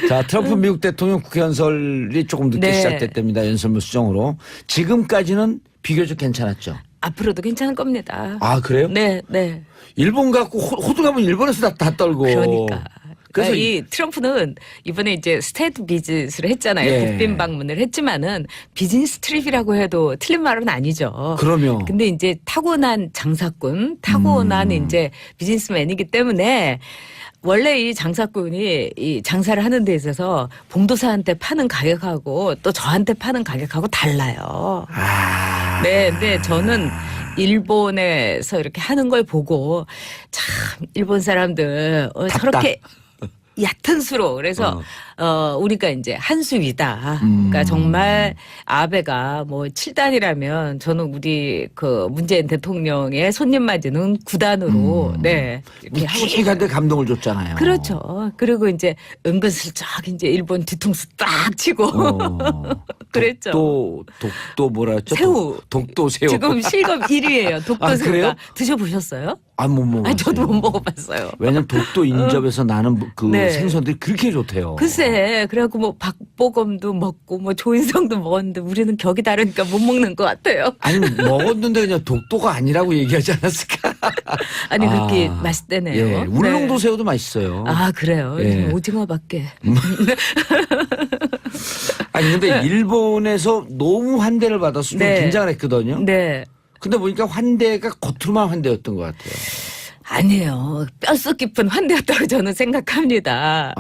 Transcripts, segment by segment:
자, 트럼프 미국 대통령 국회 연설이 조금 늦게 네. 시작됐답니다. 연설문 수정으로. 지금까지는 비교적 괜찮았죠. 앞으로도 괜찮을 겁니다. 아, 그래요? 네, 네. 일본 갖고 호들갑은 일본에서 다 떨고. 그러니까. 그래서 그래서 이 트럼프는 이번에 이제 스테이트 비즈니스를 했잖아요. 예. 국빈 방문을 했지만은 비즈니스 트립이라고 해도 틀린 말은 아니죠. 그러면 근데 이제 타고난 장사꾼, 타고난 이제 비즈니스맨이기 때문에 원래 이 장사꾼이 이 장사를 하는 데 있어서 봉도사한테 파는 가격하고 또 저한테 파는 가격하고 달라요. 아. 네, 근데 저는 일본에서 이렇게 하는 걸 보고 참 일본 사람들 저렇게 얕은 수로 그래서 우리가 이제 한 수 위다. 그러니까 정말 아베가 뭐 7단이라면 저는 우리 그 문재인 대통령의 손님 맞이는 9단으로 네 이렇게 하고 싶어요. 묵직한데 감동을 줬잖아요. 그렇죠. 그리고 이제 은근슬쩍 이제 일본 뒤통수 딱 치고 그랬죠. 독도 뭐라 했죠? 새우. 독도 새우. 지금 실검 1위예요. 독도 아, 새우가. 그래요? 드셔보셨어요? 못 먹었어요. 아니, 저도 못 먹어봤어요. 왜냐면 독도 인접에서 나는 그 네. 생선들이 그렇게 좋대요. 글쎄, 그래갖고 뭐 박보검도 먹고 뭐 조인성도 먹었는데 우리는 격이 다르니까 못 먹는 것 같아요. 아니 먹었는데 그냥 독도가 아니라고 얘기하지 않았을까? 아니, 그렇게 맛있대네요. 예. 울릉도 네. 새우도 맛있어요. 아, 그래요? 예. 오징어밖에. 아니 근데 일본에서 너무 환대를 받아서 좀 네. 긴장을 했거든요. 네. 근데 보니까 환대가 겉으로만 환대였던 것 같아요. 아니에요. 뼛속 깊은 환대였다고 저는 생각합니다.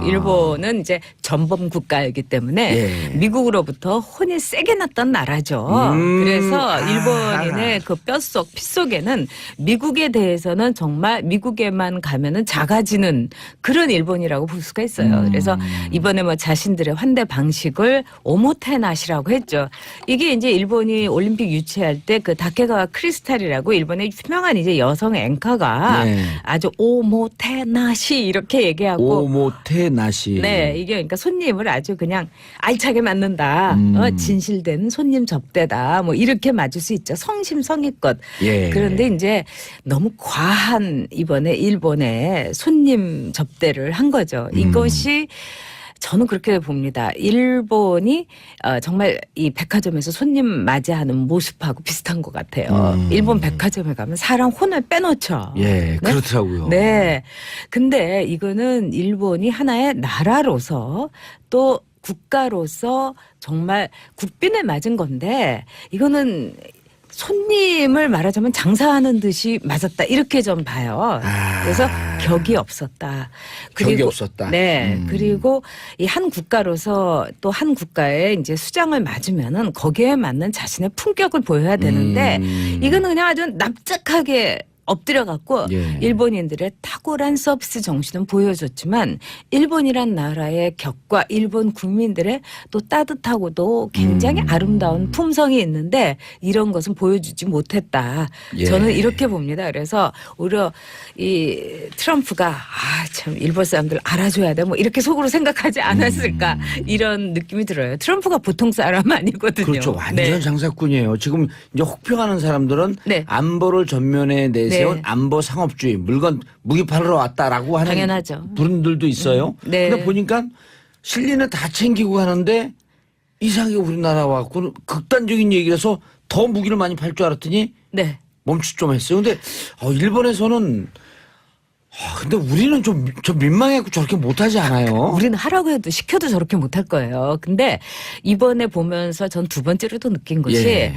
일본은 이제 전범 국가이기 때문에 예. 미국으로부터 혼이 세게 났던 나라죠. 그래서 일본인의 그 뼛속, 핏속에는 미국에 대해서는 정말 미국에만 가면은 작아지는 그런 일본이라고 볼 수가 있어요. 그래서 이번에 뭐 자신들의 환대 방식을 오모테나시라고 했죠. 이게 이제 일본이 올림픽 유치할 때 그 다케가와 크리스탈이라고 일본의 유명한 이제 여성 앵커가 네. 아주 오모테나시 이렇게 얘기하고 오모테나시. 네, 이게 그러니까 손님을 아주 그냥 알차게 맞는다. 진실된 손님 접대다. 뭐 이렇게 맞을 수 있죠. 성심성의껏. 예. 그런데 이제 너무 과한 이번에 일본의 손님 접대를 한 거죠. 이것이 저는 그렇게 봅니다. 일본이 정말 이 백화점에서 손님 맞이하는 모습하고 비슷한 것 같아요. 일본 백화점에 가면 사람 혼을 빼놓죠. 예, 그렇더라고요. 네. 근데 이거는 일본이 하나의 나라로서 또 국가로서 정말 국빈에 맞은 건데 이거는 손님을 말하자면 장사하는 듯이 맞았다 이렇게 좀 봐요. 그래서 격이 없었다. 격이 없었다. 네. 그리고 이 한 국가로서 또 한 국가의 이제 수장을 맞으면은 거기에 맞는 자신의 품격을 보여야 되는데 이거는 그냥 아주 납작하게 엎드려 갖고 예. 일본인들의 탁월한 서비스 정신은 보여줬지만 일본이란 나라의 격과 일본 국민들의 또 따뜻하고도 굉장히 아름다운 품성이 있는데 이런 것은 보여주지 못했다. 예. 저는 이렇게 봅니다. 그래서 오히려 이 트럼프가 참 일본 사람들 알아줘야 돼 뭐 이렇게 속으로 생각하지 않았을까 이런 느낌이 들어요. 트럼프가 보통 사람 아니거든요. 그렇죠. 완전 네. 장사꾼이에요. 지금 이제 혹평하는 사람들은 네. 안보를 전면에 내세운 네. 안보 상업주의, 물건 무기 팔러 왔다라고 하는 당연하죠. 분들도 있어요. 네. 근데 보니까 실리는 다 챙기고 가는데 이상하게 우리나라 와갖고 극단적인 얘기를 해서 더 무기를 많이 팔 줄 알았더니 네. 멈칫 좀 했어요. 근데 일본에서는 근데 우리는 좀 민망해갖고 저렇게 못하지 않아요. 우리는 하라고 해도 시켜도 저렇게 못할 거예요. 근데 이번에 보면서 전 두 번째로도 느낀 것이 예.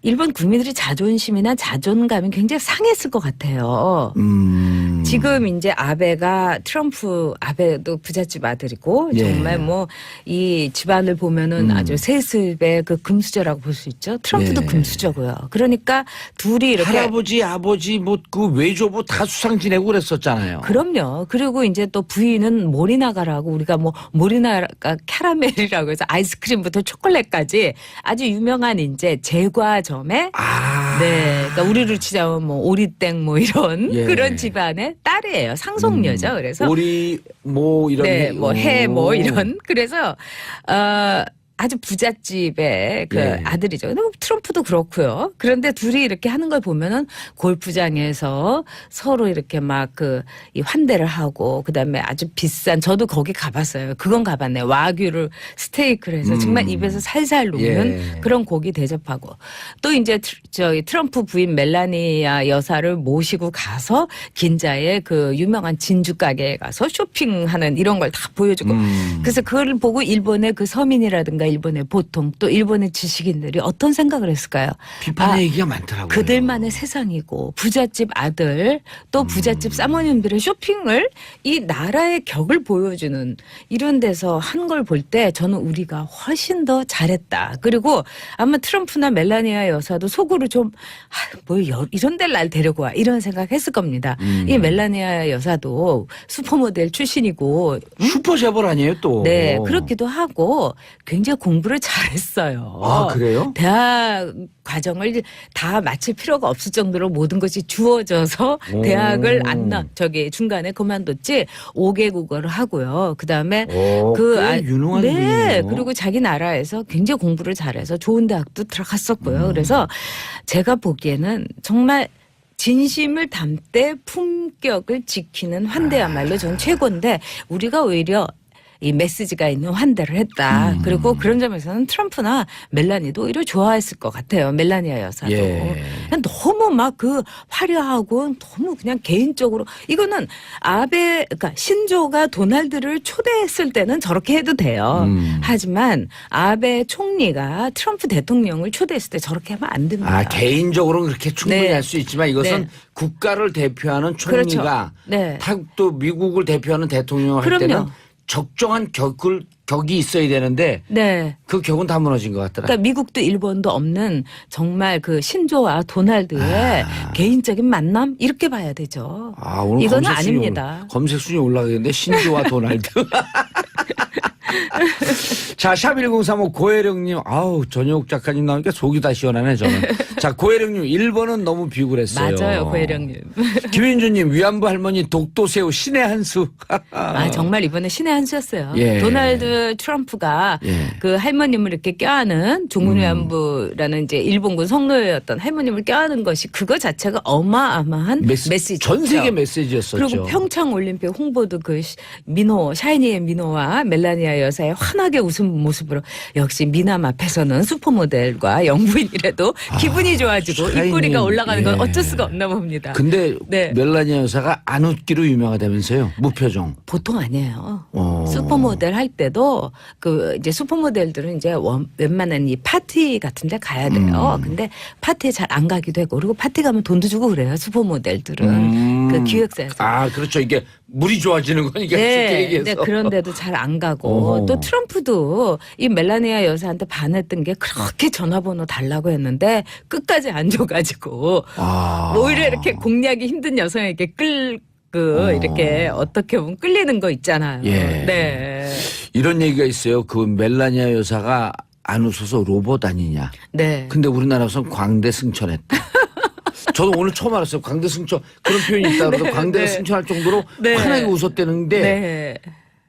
일본 국민들의 자존심이나 자존감이 굉장히 상했을 것 같아요. 지금 이제 아베도 부잣집 아들이고 예. 정말 뭐 이 집안을 보면은 아주 세습의 그 금수저라고 볼 수 있죠. 트럼프도 예. 금수저고요. 그러니까 둘이 이렇게 할아버지, 아버지, 뭐 그 외조부 다 수상 지내고 그랬었잖아요. 그럼요. 그리고 이제 또 부인은 모리나가라고 우리가 뭐 모리나가 캐러멜이라고 해서 아이스크림부터 초콜릿까지 아주 유명한 이제 제과점에 네, 그러니까 우리로 치자면 뭐 오리땡 뭐 이런 예. 그런 집안의 딸이에요. 상속녀죠. 그래서 오리 뭐 이런 네, 뭐 해 뭐 이런 그래서 아주 부잣집의 그 예. 아들이죠. 근데 뭐 트럼프도 그렇고요. 그런데 둘이 이렇게 하는 걸 보면은 골프장에서 서로 이렇게 막 이 환대를 하고 그다음에 아주 비싼 저도 거기 가봤어요. 그건 가봤네. 와규를 스테이크를 해서 정말 입에서 살살 녹는 예. 그런 고기 대접하고 또 이제 저희 트럼프 부인 멜라니아 여사를 모시고 가서 긴자의 그 유명한 진주 가게에 가서 쇼핑하는 이런 걸 다 보여주고 그래서 그걸 보고 일본의 그 서민이라든가 일본의 보통 또 일본의 지식인들이 어떤 생각을 했을까요? 비판의 얘기가 많더라고요. 그들만의 세상이고 부잣집 아들 또 부잣집 사모님들의 쇼핑을 이 나라의 격을 보여주는 이런 데서 한 걸 볼 때 저는 우리가 훨씬 더 잘했다. 그리고 아마 트럼프나 멜라니아 여사도 속으로 좀 이런 데를 날 데리고 와 이런 생각했을 겁니다. 이 멜라니아 여사도 슈퍼모델 출신이고 슈퍼 재벌 아니에요 또. 네, 그렇기도 하고 굉장히 공부를 잘했어요. 아, 그래요? 대학 과정을 다 마칠 필요가 없을 정도로 모든 것이 주어져서 오. 대학을 저기 중간에 그만뒀지 5개 국어를 하고요. 그다음에 오, 꽤 유능한 네, 분이네요. 그리고 자기 나라에서 굉장히 공부를 잘해서 좋은 대학도 들어갔었고요. 그래서 제가 보기에는 정말 진심을 담되 품격을 지키는 환대야말로 전 최고인데 우리가 오히려 이 메시지가 있는 환대를 했다. 그리고 그런 점에서는 트럼프나 멜라니도 오히려 좋아했을 것 같아요. 멜라니아 여사도. 예. 그냥 너무 막 그 화려하고 너무 그냥 개인적으로 이거는 그러니까 신조가 도널드를 초대했을 때는 저렇게 해도 돼요. 하지만 아베 총리가 트럼프 대통령을 초대했을 때 저렇게 하면 안 됩니다. 아, 개인적으로는 그렇게 충분히 네. 할 수 있지만 이것은 네. 국가를 대표하는 총리가 그렇죠. 네. 또 미국을 대표하는 대통령을 할 그럼요. 때는 적정한 격이 있어야 되는데 네. 그 격은 다 무너진 것 같더라. 그러니까 미국도 일본도 없는 정말 그 신조와 도널드의 개인적인 만남 이렇게 봐야 되죠. 아, 오늘 이거는 검색 순위 아닙니다. 검색 순위 올라가겠는데 신조와 도날드. 자, 샵1035 고혜령님, 아우, 전효옥 작가님 나오니까 속이 다 시원하네, 저는. 자, 고혜령님, 1번은 너무 비굴했어요. 맞아요, 고혜령님. 김윤주님, 위안부 할머니 독도새우 신의 한 수. 아, 정말 이번에 신의 한 수였어요. 예. 도널드 트럼프가 예. 그 할머님을 이렇게 껴안은 종군위안부라는 이제 일본군 성노예였던 할머님을 껴안은 것이 그거 자체가 어마어마한 메시지. 전 세계 메시지였었죠. 그리고 평창 올림픽 홍보도 그 샤이니의 민호와 멜라니아 여사의 환하게 웃은 모습으로 역시 미남 앞에서는 슈퍼모델과 영부인이라도 기분이 좋아지고 샤이니, 입꼬리가 올라가는 건 예. 어쩔 수가 없나 봅니다. 근데 네. 멜라니아 여사가 안 웃기로 유명하다면서요? 무표정. 보통 아니에요. 어. 슈퍼모델 할 때도 그 이제 슈퍼모델들은 이제 웬만한 이 파티 같은 데 가야 돼요. 근데 파티에 잘 안 가기도 하고 그리고 파티 가면 돈도 주고 그래요. 슈퍼모델들은. 그 기획사에서. 아, 그렇죠. 이게 물이 좋아지는 거니까 쉽게 네, 얘기해서. 근데 그런데도 잘 안 가고 어허. 또 트럼프도 이 멜라니아 여사한테 반했던 게 그렇게 전화번호 달라고 했는데 끝까지 안 줘가지고 아. 오히려 이렇게 공략이 힘든 여성에게 이렇게 어떻게 보면 끌리는 거 있잖아요. 예. 네. 이런 얘기가 있어요. 그 멜라니아 여사가 안 웃어서 로봇 아니냐. 네. 근데 우리나라에서는 광대 승천했다. 저도 오늘 처음 알았어요. 광대 승천 그런 표현이 있다 그래서 광대가 네. 승천할 정도로 네. 환하게 웃었대는데 네.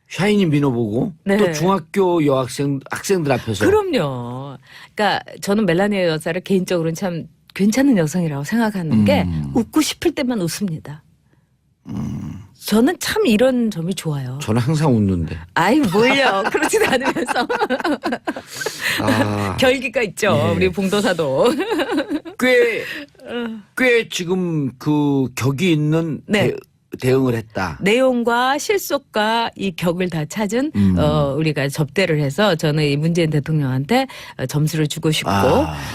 샤이니 민호 보고 네. 또 중학교 학생들 앞에서 그럼요. 그러니까 저는 멜라니아 여사를 개인적으로는 참 괜찮은 여성이라고 생각하는 게 웃고 싶을 때만 웃습니다. 저는 참 이런 점이 좋아요. 저는 항상 웃는데. 아이 뭘요? 그렇지도 않으면서 아, 결기가 있죠. 예. 우리 봉도사도. 꽤 지금 그 격이 있는 네. 대응을 했다. 내용과 실속과 이 격을 다 찾은 우리가 접대를 해서 저는 이 문재인 대통령한테 점수를 주고 싶고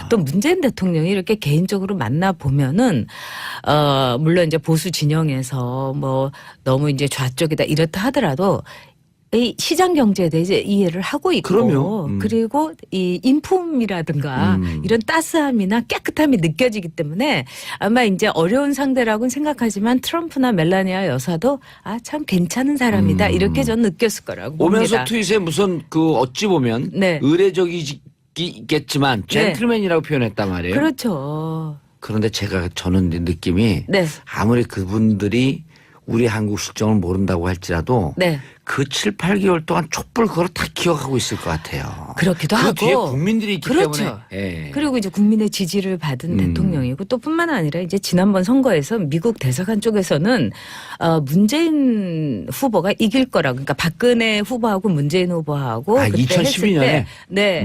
또 문재인 대통령이 이렇게 개인적으로 만나 보면은 물론 이제 보수 진영에서 뭐 너무 이제 좌쪽이다 이렇다 하더라도 이 시장 경제에 대해 이제 이해를 하고 있고 그럼요. 그리고 이 인품이라든가 이런 따스함이나 깨끗함이 느껴지기 때문에 아마 이제 어려운 상대라고는 생각하지만 트럼프나 멜라니아 여사도 아 참 괜찮은 사람이다 이렇게 저는 느꼈을 거라고 오면서 봅니다. 트윗에 무슨 그 어찌 보면 네. 의례적이겠지만 젠틀맨이라고 표현했단 말이에요. 그렇죠. 그런데 저는 느낌이 네. 아무리 그분들이 우리 한국 실정을 모른다고 할지라도 네. 그 7, 8개월 동안 촛불 그걸 다 기억하고 있을 것 같아요. 그렇기도 그 하고. 뒤에 국민들이 있기 그렇죠. 때문에. 예. 그리고 이제 국민의 지지를 받은 대통령이고 또 뿐만 아니라 이제 지난번 선거에서 미국 대사관 쪽에서는 문재인 후보가 이길 거라고, 그러니까 박근혜 후보하고 문재인 후보하고 아, 그때 2012 년에? 했을 때 네.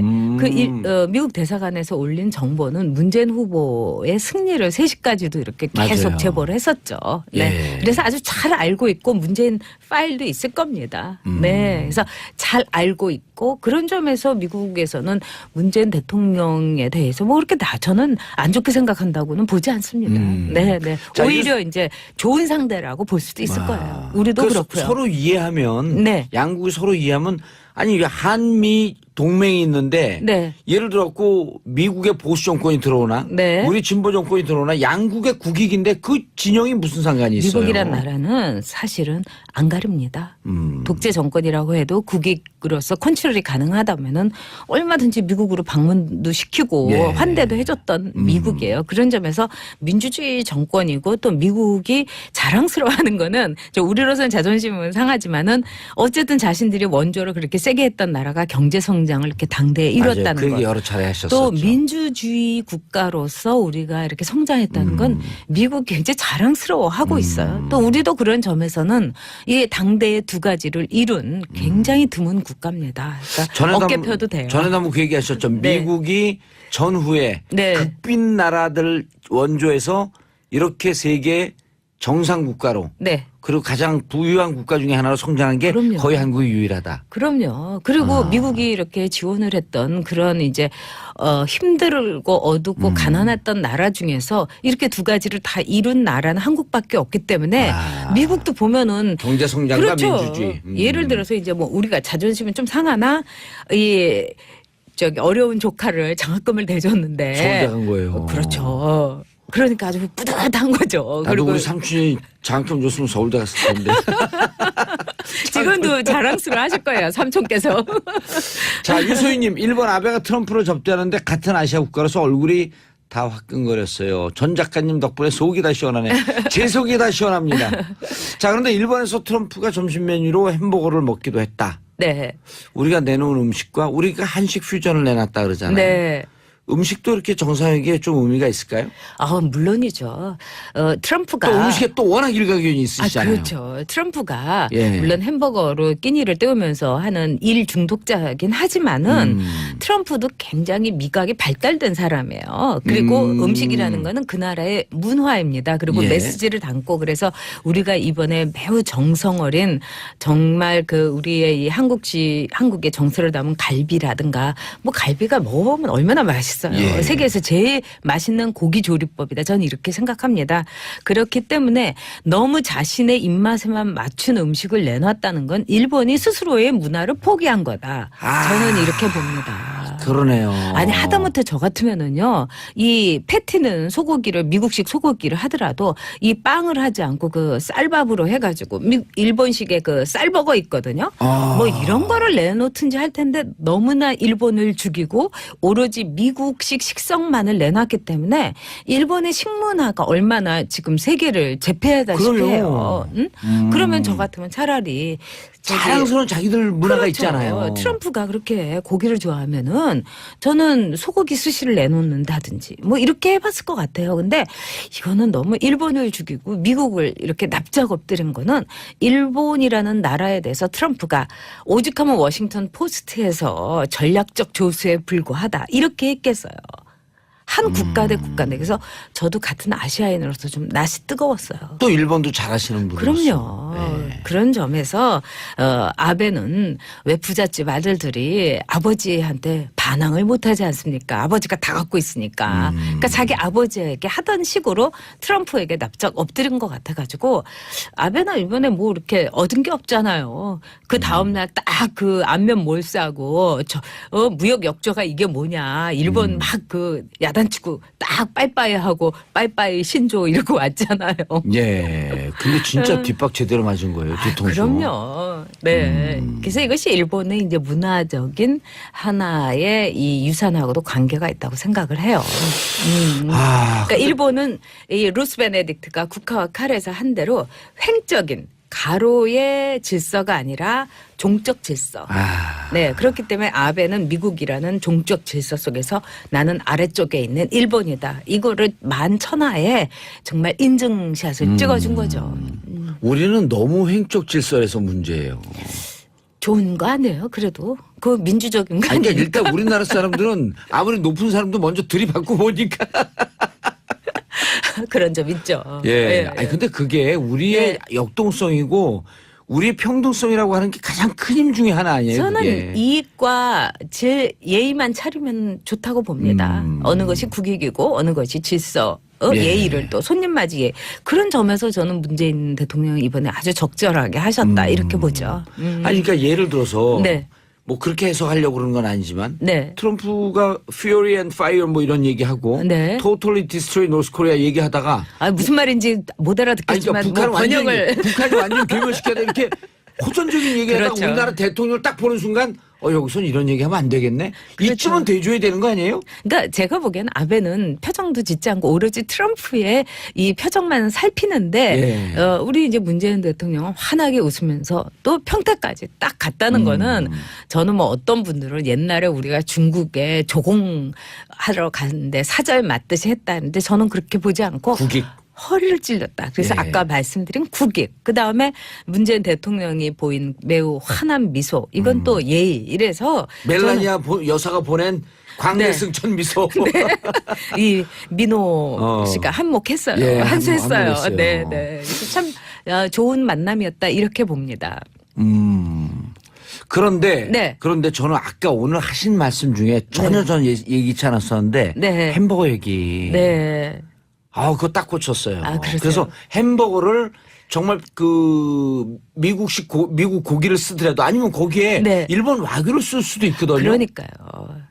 미국 대사관에서 올린 정보는 문재인 후보의 승리를 3시까지도 이렇게 계속 맞아요. 제보를 했었죠. 네. 예. 그래서 아주 잘 알고 있고 문재인 파일도 있을 겁니다. 네. 그래서 잘 알고 있고 그런 점에서 미국에서는 문재인 대통령에 대해서 뭐 그렇게 저는 안 좋게 생각한다고는 보지 않습니다. 네, 네. 자, 오히려 이제 좋은 상대라고 볼 수도 있을 거예요. 우리도 그래서 그렇고요. 서로 이해하면 네. 양국이 서로 이해하면 아니 한미 동맹이 있는데 네. 예를 들었고 미국의 보수 정권이 들어오나 네. 우리 진보 정권이 들어오나 양국의 국익인데 그 진영이 무슨 상관이 있어요? 미국이란 나라는 사실은 안 가립니다. 독재 정권이라고 해도 국익으로서 컨트롤이 가능하다면은 얼마든지 미국으로 방문도 시키고 예. 환대도 해줬던 미국이에요. 그런 점에서 민주주의 정권이고 또 미국이 자랑스러워하는 거는 우리로서는 자존심은 상하지만은 어쨌든 자신들이 원조를 그렇게 세게 했던 나라가 경제 성장을 이렇게 당대에 이뤘다는 맞아요. 그 것. 얘기 여러 차례 하셨었죠. 또 민주주의 국가로서 우리가 이렇게 성장했다는 건 미국이 굉장히 자랑스러워하고 있어요. 또 우리도 그런 점에서는 이 당대의 두 가지를 이룬 굉장히 드문 국가입니다. 그러니까 어깨 펴도 돼요. 전에도 한번 그 얘기 하셨죠. 네. 미국이 전후에 네. 극빈 나라들 원조에서 이렇게 세계 정상 국가로 네. 그리고 가장 부유한 국가 중에 하나로 성장한 게 그럼요. 거의 한국이 유일하다. 그럼요. 그리고 미국이 이렇게 지원을 했던 그런 이제 힘들고 어둡고 가난했던 나라 중에서 이렇게 두 가지를 다 이룬 나라는 한국밖에 없기 때문에 미국도 보면은 경제 성장과 그렇죠. 민주주의. 예를 들어서 이제 뭐 우리가 자존심은 좀 상하나 이 저기 어려운 조카를 장학금을 대줬는데 서울대 간 거예요. 그렇죠. 그러니까 아주 뿌듯한 거죠. 나도 우리 삼촌이 장학금 줬으면 서울대 갔을 텐데. 지금도 자랑스러워 하실 거예요. 삼촌께서. 자, 유소희님, 일본 아베가 트럼프를 접대하는데 같은 아시아 국가로서 얼굴이 다 화끈거렸어요. 전 작가님 덕분에 속이 다 시원하네. 제 속이 다 시원합니다. 자, 그런데 일본에서 트럼프가 점심 메뉴로 햄버거를 먹기도 했다. 네. 우리가 내놓은 음식과 우리가 한식 퓨전을 내놨다 그러잖아요. 네. 음식도 이렇게 정상에게 좀 의미가 있을까요? 물론이죠. 트럼프가. 또 음식에 또 워낙 일가견이 있으시잖아요. 그렇죠. 트럼프가 예. 물론 햄버거로 끼니를 때우면서 하는 일 중독자긴 하지만은 트럼프도 굉장히 미각이 발달된 사람이에요. 그리고 음식이라는 거는 그 나라의 문화입니다. 그리고 예. 메시지를 담고 그래서 우리가 이번에 매우 정성 어린 정말 그 우리의 이 한국의 정서를 담은 갈비라든가 뭐 갈비가 먹어보면 얼마나 맛있어요. 예. 세계에서 제일 맛있는 고기 조리법이다. 저는 이렇게 생각합니다. 그렇기 때문에 너무 자신의 입맛에만 맞춘 음식을 내놨다는 건 일본이 스스로의 문화를 포기한 거다. 저는 이렇게 봅니다. 그러네요. 아니 하다못해 저 같으면은요 이 패티는 소고기를 미국식 소고기를 하더라도 이 빵을 하지 않고 그 쌀밥으로 해가지고 일본식의 그 쌀버거 있거든요. 뭐 이런 거를 내놓든지 할 텐데 너무나 일본을 죽이고 오로지 미국식 식성만을 내놨기 때문에 일본의 식문화가 얼마나 지금 세계를 제패하다시피 그럼요. 해요. 응? 그러면 저 같으면 차라리 자랑스러운 자기들 문화가 그렇죠. 있잖아요. 트럼프가 그렇게 고기를 좋아하면은 저는 소고기 스시를 내놓는다든지 뭐 이렇게 해봤을 것 같아요. 근데 이거는 너무 일본을 죽이고 미국을 이렇게 납작 엎드린 거는 일본이라는 나라에 대해서 트럼프가 오죽하면 워싱턴 포스트에서 전략적 조수에 불과하다 이렇게 했겠어요. 한 국가 대 국가인데 그래서 저도 같은 아시아인으로서 좀 낯이 뜨거웠어요. 또 일본도 잘하시는 분이었어요. 그럼요. 네. 그런 점에서 아베는 왜 부잣집 아들들이 아버지한테 반항을 못하지 않습니까? 아버지가 다 갖고 있으니까. 그러니까 자기 아버지에게 하던 식으로 트럼프에게 납작 엎드린 것 같아가지고 아베는 이번에 뭐 이렇게 얻은 게 없잖아요. 그 다음날 딱 그 안면 몰싸고 무역 역조가 이게 뭐냐. 일본 막 그 야단치고 딱 빠이빠이하고 빠이빠이 신조 이러고 왔잖아요. 예. 근데 진짜 뒷박 제대로 맞은 거예요. 뒤통수. 그럼요. 네. 그래서 이것이 일본의 이제 문화적인 하나의 이 유산하고도 관계가 있다고 생각을 해요. 그러니까 일본은 이 루스 베네딕트가 국화와 칼에서 한 대로 횡적인 가로의 질서가 아니라 종적 질서. 네, 그렇기 때문에 아베는 미국이라는 종적 질서 속에서 나는 아래쪽에 있는 일본이다. 이거를 만천하에 정말 인증샷을 찍어준 거죠. 우리는 너무 횡적 질서에서 문제예요. 좋은 거 아니에요? 그래도 그 민주적인 거 아니, 아니에요? 그러니까 일단 우리나라 사람들은 아무리 높은 사람도 먼저 들이받고 보니까. 그런 점 있죠. 예. 아니 근데 그게 우리의 역동성이고 우리의 평등성이라고 하는 게 가장 큰 힘 중에 하나 아니에요? 저는 그게. 이익과 예의만 차리면 좋다고 봅니다. 어느 것이 국익이고 어느 것이 질서. 예. 예의를 또 손님 맞이에 그런 점에서 저는 문재인 대통령이 이번에 아주 적절하게 하셨다 이렇게 보죠. 아니 그러니까 예를 들어서 네. 뭐 그렇게 해석하려고 그러는 건 아니지만 네. 트럼프가 Fury and Fire 뭐 이런 얘기하고 네. Totally Destroy North Korea 얘기하다가 아, 무슨 말인지 못 아니 알아듣겠지만 그러니까 뭐 번역을 북한이 완전 괴멸시켜야 돼 이렇게 호전적인 얘기하다가 그렇죠. 우리나라 대통령을 딱 보는 순간 여기선 이런 얘기하면 안 되겠네. 그렇죠. 이쯤은 대줘야 되는 거 아니에요? 그러니까 제가 보기에는 아베는 표정도 짓지 않고 오로지 트럼프의 이 표정만 살피는데 예. 우리 이제 문재인 대통령은 환하게 웃으면서 또 평택까지 딱 갔다는 거는 저는 뭐 어떤 분들은 옛날에 우리가 중국에 조공하러 갔는데 사절 맞듯이 했다는데 저는 그렇게 보지 않고 국익. 허리를 찔렸다. 그래서 예. 아까 말씀드린 국익. 그다음에 문재인 대통령이 보인 매우 환한 미소. 이건 또 예의. 이래서 멜라니아 여사가 보낸 광대승천 미소. 이 민호 씨가 한몫했어요. 예, 한수했어요. 한몫했어요. 네, 네. 참 좋은 만남이었다 이렇게 봅니다. 그런데 네. 그런데 저는 아까 오늘 하신 말씀 중에 전혀 전 예기치 않았었는데 네. 햄버거 얘기. 네. 그거 딱 꽂혔어요. 아, 그러세요? 그래서 햄버거를 정말 그 미국식 미국 고기를 쓰더라도 아니면 거기에 네. 일본 와규를 쓸 수도 있거든요. 그러니까요.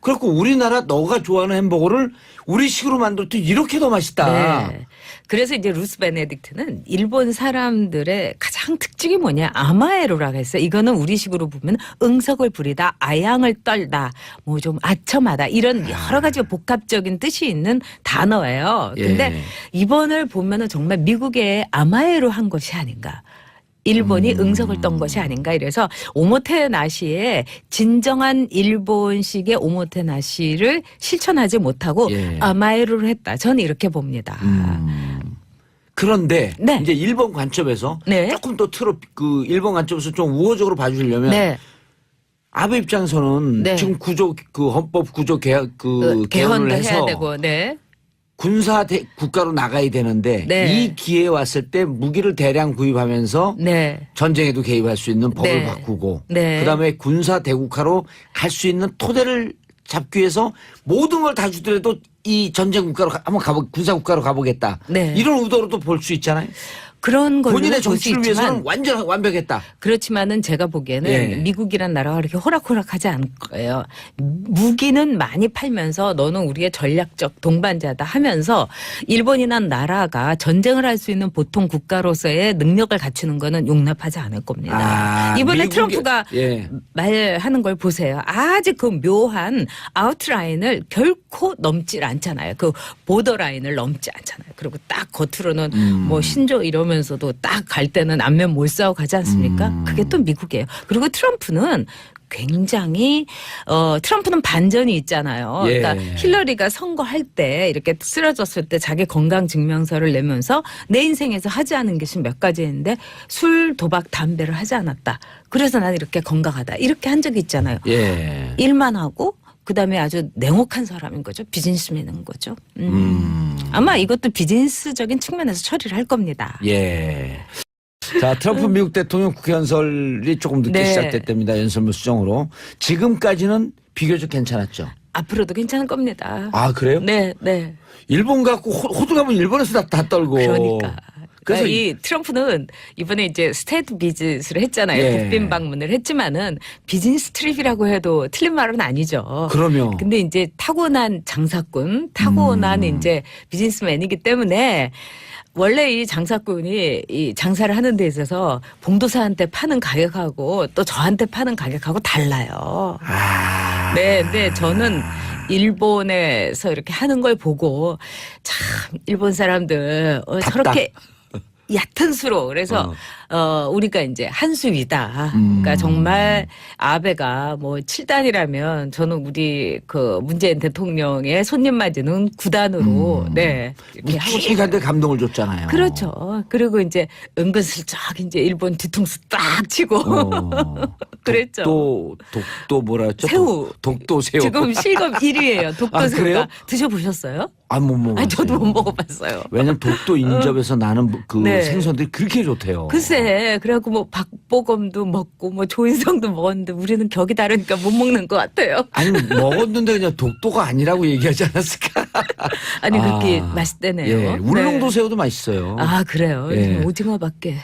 그래갖고 우리나라 너가 좋아하는 햄버거를 우리식으로 만들었더 이렇게 더 맛있다. 네. 그래서 이제 루스 베네딕트는 일본 사람들의 가장 특징이 뭐냐 아마에로라고 했어요. 이거는 우리식으로 보면 응석을 부리다, 아양을 떨다, 뭐 좀 아첨하다 이런 여러 가지 복합적인 뜻이 있는 단어예요. 근데 예. 이번을 보면은 정말 미국의 아마에로 한 것이 아닌가. 일본이 응석을 떤 것이 아닌가 이래서 오모테나시의 진정한 일본식의 오모테나시를 실천하지 못하고 예. 아마에로를 했다. 저는 이렇게 봅니다. 그런데 네. 이제 일본 관점에서 네. 조금 더 그 일본 관점에서 좀 우호적으로 봐주려면 네. 아베 입장에서는 네. 지금 헌법 구조 개헌을 개헌도 해서 해야 되고, 네. 군사 국가로 나가야 되는데 네. 이 기회에 왔을 때 무기를 대량 구입하면서 네. 전쟁에도 개입할 수 있는 법을 네. 바꾸고 네. 그다음에 군사 대국화로 갈 수 있는 토대를 잡기 위해서 모든 걸 다 주더라도 이 전쟁 국가로 한번 군사 국가로 가보겠다. 네. 이런 의도로도 볼 수 있잖아요. 그런 걸로 본인의 볼 수 정치를 위해서는 있지만 완전 완벽했다. 그렇지만은 제가 보기에는 예. 미국이란 나라가 그렇게 호락호락하지 않을 거예요. 무기는 많이 팔면서 너는 우리의 전략적 동반자다 하면서 일본이란 나라가 전쟁을 할 수 있는 보통 국가로서의 능력을 갖추는 거는 용납하지 않을 겁니다. 이번에 트럼프가 예. 말하는 걸 보세요. 아직 그 묘한 아웃라인을 결코 넘질 않잖아요. 그 보더라인을 넘지 않잖아요. 그리고 딱 겉으로는 뭐 신조 이러면서도 딱 갈 때는 안면 몰싸고 가지 않습니까? 그게 또 미국이에요. 그리고 트럼프는 굉장히 트럼프는 반전이 있잖아요. 예. 그러니까 힐러리가 선거할 때 이렇게 쓰러졌을 때 자기 건강 증명서를 내면서 내 인생에서 하지 않은 것이 몇 가지 있는데 술, 도박, 담배를 하지 않았다. 그래서 난 이렇게 건강하다. 이렇게 한 적이 있잖아요. 예. 일만 하고 그다음에 아주 냉혹한 사람인 거죠. 비즈니스맨인 거죠. 아마 이것도 비즈니스적인 측면에서 처리를 할 겁니다. 예. 자, 트럼프 미국 대통령 국회 연설이 조금 늦게 네. 시작됐답니다. 연설문 수정으로. 지금까지는 비교적 괜찮았죠. 앞으로도 괜찮을 겁니다. 아, 그래요? 네, 네. 일본 갖고 호두가면 일본에서 다 떨고. 그러니까. 그래서 그래서 이 트럼프는 이번에 이제 스테이트 비즈니스를 했잖아요. 예. 국빈 방문을 했지만은 비즈니스 트립이라고 해도 틀린 말은 아니죠. 그러면. 근데 이제 타고난 장사꾼, 타고난 이제 비즈니스맨이기 때문에 원래 이 장사꾼이 이 장사를 하는 데 있어서 봉도사한테 파는 가격하고 또 저한테 파는 가격하고 달라요. 아. 네, 근데 저는 일본에서 이렇게 하는 걸 보고 참 일본 사람들 저렇게 얕은 수로 그래서 우리가 이제 한 수 위다. 그러니까 정말 아베가 뭐 7단이라면 저는 우리 그 문재인 대통령의 손님 맞이는 9단으로 네. 이렇게 하고 싶어요. 묵직한데 감동을 줬잖아요. 그렇죠. 그리고 이제 은근슬쩍 이제 일본 뒤통수 딱 치고 그랬죠. 독도 뭐라 했죠? 새우. 독도 새우. 지금 실검 1위예요. 독도 아, 새우가. 그래요? 드셔보셨어요? 못 먹었어요. 저도 못 먹어봤어요. 왜냐면 독도 인접에서 나는 그 네. 생선들이 그렇게 좋대요. 글쎄, 그래갖고 뭐 박보검도 먹고 뭐 조인성도 먹었는데 우리는 격이 다르니까 못 먹는 것 같아요. 아니 먹었는데 그냥 독도가 아니라고 얘기하지 않았을까? 아니 그렇게 맛있대네요. 예, 울릉도 네. 새우도 맛있어요. 아 그래요? 예. 오징어밖에.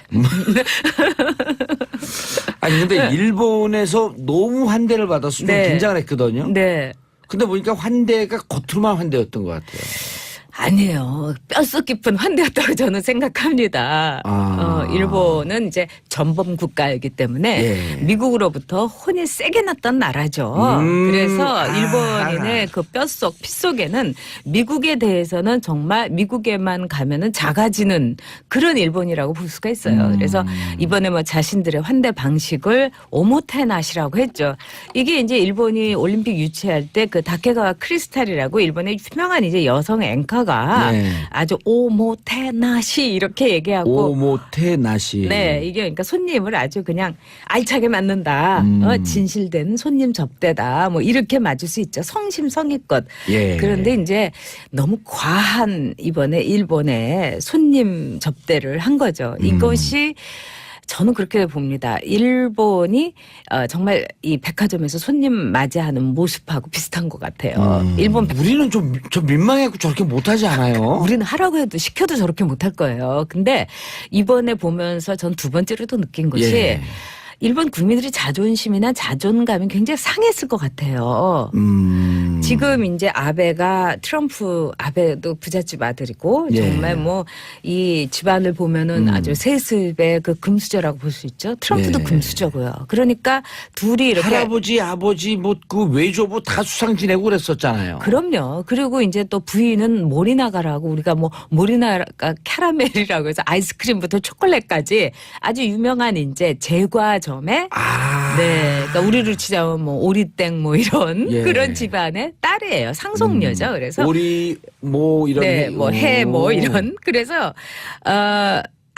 아니 근데 일본에서 너무 환대를 받아서 좀 네. 긴장을 했거든요. 네. 근데 보니까 환대가 겉으로만 환대였던 것 같아요. 아니에요. 뼛속 깊은 환대였다고 저는 생각합니다. 일본은 이제 전범 국가이기 때문에 예. 미국으로부터 혼이 세게 났던 나라죠. 그래서 일본인의 그 뼛속, 피 속에는 미국에 대해서는 정말 미국에만 가면은 작아지는 그런 일본이라고 볼 수가 있어요. 그래서 이번에 뭐 자신들의 환대 방식을 오모테나시라고 했죠. 이게 이제 일본이 올림픽 유치할 때 그 다케가와 크리스탈이라고 일본의 유명한 이제 여성 앵커가 네. 아주 오모테나시 이렇게 얘기하고 오모테나시. 네, 이게 그러니까 손님을 아주 그냥 알차게 맞는다. 진실된 손님 접대다. 뭐 이렇게 맞을 수 있죠. 성심성의껏. 예. 그런데 이제 너무 과한 이번에 일본의 손님 접대를 한 거죠. 이것이 저는 그렇게 봅니다. 일본이 정말 이 백화점에서 손님 맞이하는 모습하고 비슷한 것 같아요. 일본 우리는 좀 민망해갖고 저렇게 못하지 않아요? 우리는 하라고 해도 시켜도 저렇게 못할 거예요. 근데 이번에 보면서 전 두 번째로도 느낀 것이 예. 일본 국민들의 자존심이나 자존감이 굉장히 상했을 것 같아요. 지금 이제 아베도 부잣집 아들이고 예. 정말 뭐 이 집안을 보면은 아주 세습의 그 금수저라고 볼 수 있죠. 트럼프도 예. 금수저고요. 그러니까 둘이 이렇게 할아버지, 아버지, 뭐 그 외조부 다 수상 지내고 그랬었잖아요. 그럼요. 그리고 이제 또 부인은 모리나가라고 우리가 뭐 모리나가 캐러멜이라고 해서 아이스크림부터 초콜릿까지 아주 유명한 이제 제과점에 네, 그러니까 우리로 치자면 뭐 오리땡 뭐 이런 예. 그런 집안의 딸이에요. 상속녀죠. 그래서 오리 뭐 이런 네, 뭐 해 뭐 오. 이런 그래서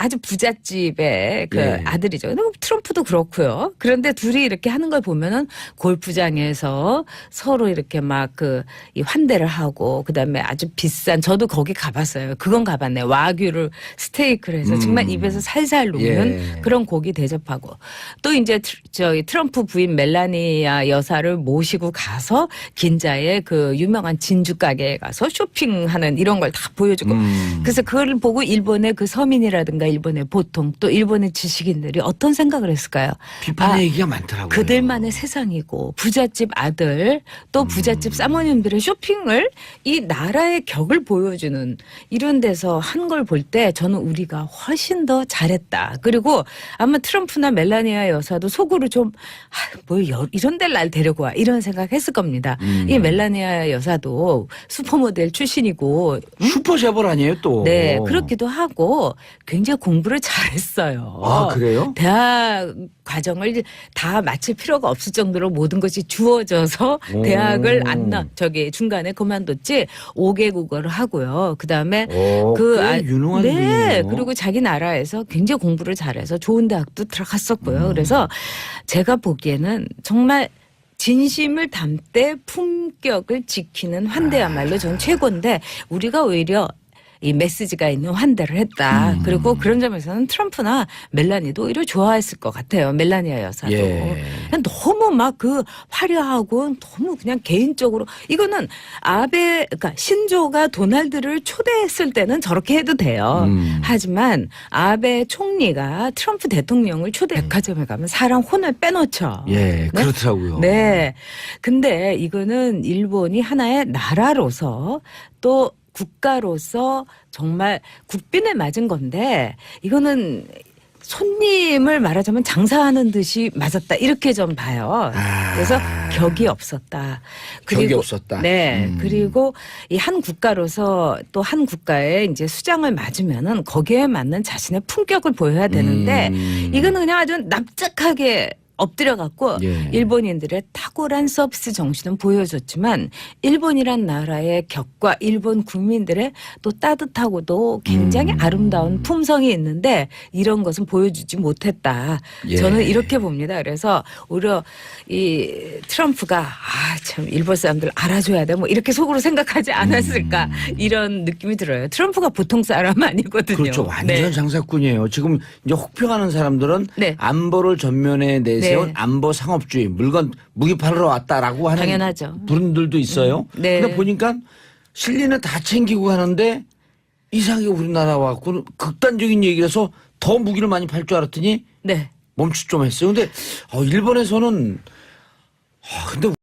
아주 부잣집의 그 예. 아들이죠. 근데 트럼프도 그렇고요. 그런데 둘이 이렇게 하는 걸 보면은 골프장에서 서로 이렇게 막 그 이 환대를 하고 그다음에 아주 비싼 저도 거기 가봤어요. 그건 가봤네. 와규를 스테이크를 해서 정말 입에서 살살 녹는 예. 그런 고기 대접하고 또 이제 저희 트럼프 부인 멜라니아 여사를 모시고 가서 긴자의 그 유명한 진주 가게에 가서 쇼핑하는 이런 걸 다 보여주고 그래서 그걸 보고 일본의 그 서민이라든가 일본의 보통 또 일본의 지식인들이 어떤 생각을 했을까요? 비판의 얘기가 많더라고요. 그들만의 세상이고 부잣집 아들 또 부잣집 사모님들의 쇼핑을 이 나라의 격을 보여주는 이런 데서 한 걸 볼 때 저는 우리가 훨씬 더 잘했다. 그리고 아마 트럼프나 멜라니아 여사도 속으로 좀 이런 데를 날 데리고 와 이런 생각했을 겁니다. 이 멜라니아 여사도 슈퍼모델 출신이고 슈퍼 재벌 아니에요 또. 네, 그렇기도 하고 굉장히 공부를 잘했어요. 아, 그래요? 대학 과정을 다 마칠 필요가 없을 정도로 모든 것이 주어져서 오. 대학을 중간에 그만뒀지 5개 국어를 하고요. 그다음에 꽤 유능한 네, 분이네요. 그리고 자기 나라에서 굉장히 공부를 잘해서 좋은 대학도 들어갔었고요. 그래서 제가 보기에는 정말 진심을 담되 품격을 지키는 환대야말로 전 최고인데 우리가 오히려 이 메시지가 있는 환대를 했다. 그리고 그런 점에서는 트럼프나 멜라니도 오히려 좋아했을 것 같아요. 멜라니아 여사도. 예. 그냥 너무 막 그 화려하고 너무 그냥 개인적으로 이거는 그러니까 신조가 도널드를 초대했을 때는 저렇게 해도 돼요. 하지만 아베 총리가 트럼프 대통령을 백화점에 가면 사람 혼을 빼놓죠. 예, 네? 그렇더라고요. 네. 근데 이거는 일본이 하나의 나라로서 또 국가로서 정말 국빈에 맞은 건데 이거는 손님을 말하자면 장사하는 듯이 맞았다 이렇게 좀 봐요. 그래서 격이 없었다. 격이 없었다. 네. 그리고 이 한 국가로서 또 한 국가에 이제 수장을 맞으면은 거기에 맞는 자신의 품격을 보여야 되는데 이거는 그냥 아주 납작하게 엎드려 갖고 예. 일본인들의 탁월한 서비스 정신은 보여줬지만 일본이란 나라의 격과 일본 국민들의 또 따뜻하고도 굉장히 아름다운 품성이 있는데 이런 것은 보여주지 못했다. 예. 저는 이렇게 봅니다. 그래서 오히려 이 트럼프가 참 일본 사람들 알아줘야 돼 뭐 이렇게 속으로 생각하지 않았을까 이런 느낌이 들어요. 트럼프가 보통 사람 아니거든요. 그렇죠. 완전 네. 장사꾼이에요. 지금 이제 혹평하는 사람들은 네. 안보를 전면에 내세운 네. 안보 상업주의 물건 무기 팔으러 왔다라고 하는 당연하죠. 분들도 있어요. 네. 근데 보니까 실리는 다 챙기고 가는데 이상하게 우리나라 와갖고 극단적인 얘기를 해서 더 무기를 많이 팔 줄 알았더니 네. 멈추 좀 했어요. 근데 일본에서는 근데